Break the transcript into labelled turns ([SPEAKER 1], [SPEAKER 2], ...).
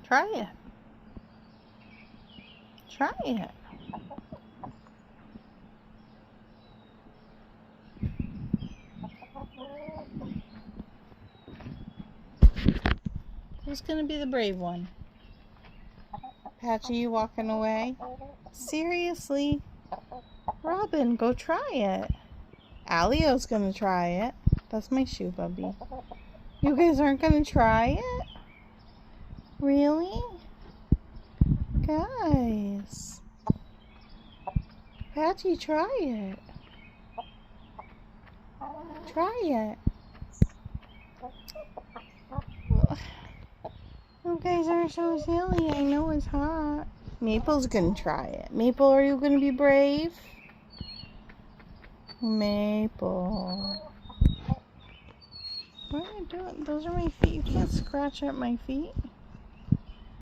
[SPEAKER 1] Try it. Try it. Who's gonna be the brave one? Patchy, you walking away? Seriously? Robin, go try it. Alio's gonna try it. That's my shoe bubby. You guys aren't gonna try it? Really? Guys. Patchy, try it. Try it. You guys are so silly. I know it's hot. Maple's gonna try it. Maple, are you gonna be brave? Maple. What are you doing? Those are my feet. You can't scratch at my feet.